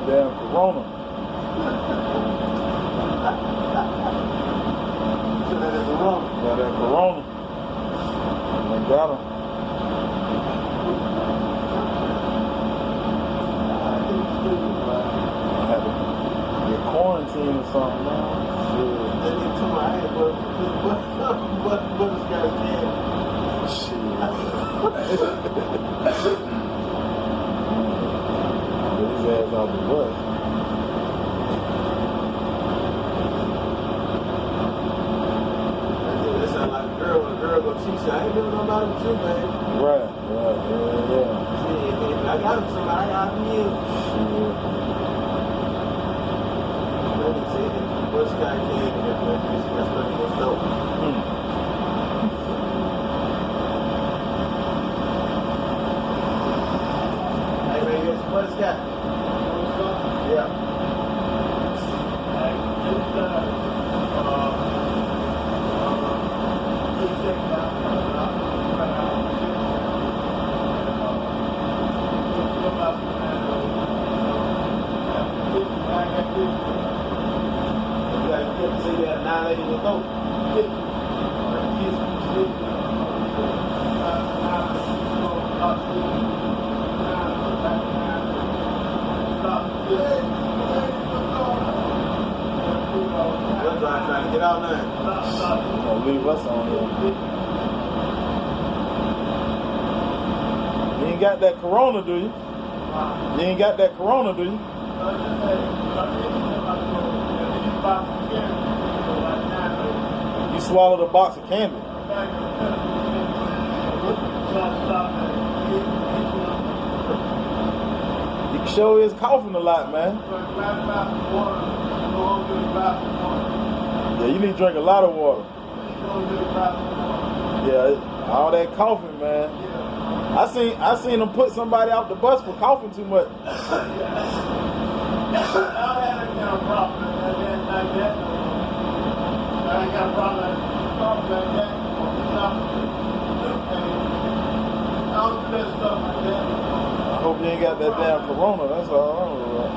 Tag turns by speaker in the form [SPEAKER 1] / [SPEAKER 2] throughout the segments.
[SPEAKER 1] that damn Corona. Got that Corona. I got him. I had to get quarantined or something, man. Shit. Get his ass out the bus.
[SPEAKER 2] That sound like a girl when a girl go cheat. I ain't doing nobody with you, man.
[SPEAKER 1] Right, yeah.
[SPEAKER 2] Shit, I got him somebody, I got him in.
[SPEAKER 1] Shit.
[SPEAKER 2] Let me see. What's guy can that's what he was dope. Hey man, yes, what's that? Yeah. You say you had 9 ladies with dope. We're trying to get out now.
[SPEAKER 1] Gonna leave us on here. You ain't got that Corona, do you? You ain't got that Corona, do you? You swallowed a box of candy. You can show his coughing a lot, man. Yeah, you need to drink a lot of water. Yeah, all that coughing, man. I seen them put somebody off the bus for coughing too much. I hope you ain't got that damn Corona. That's all I don't know.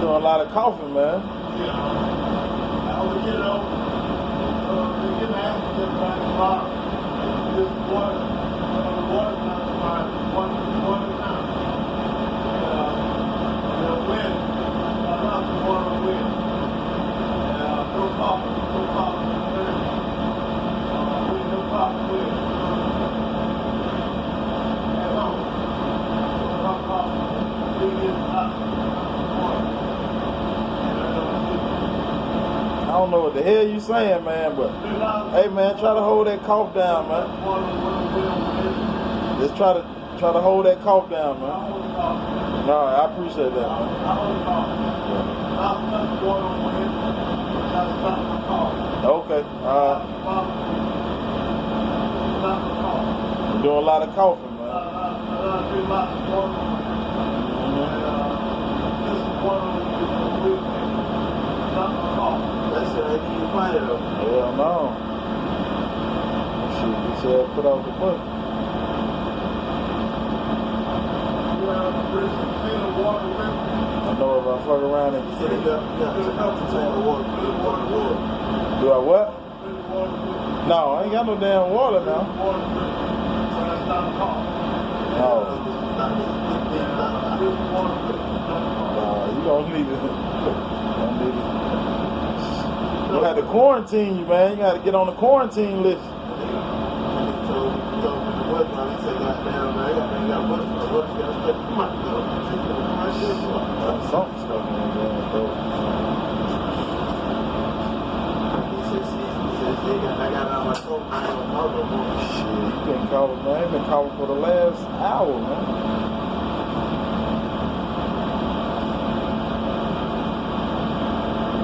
[SPEAKER 1] Doing a lot of coughing, man. I don't know what the hell you saying, man, but hey, man, try to hold that cough down, man. Just try to hold that cough down, man. No, I appreciate that, man. Okay, you're doing a lot of coughing, man.
[SPEAKER 2] That's it, you find it though.
[SPEAKER 1] Hell no. Shit, you said put out the bus. I know if I fuck around and
[SPEAKER 2] You got the water.
[SPEAKER 1] do I what? No, I ain't got no damn water now. No. You don't need it. You had to quarantine you, man. You got to get on the quarantine list. Something stuff, man.
[SPEAKER 2] I got out my coat.
[SPEAKER 1] Shit, you been coughing, man. You been coughing for the last hour, man.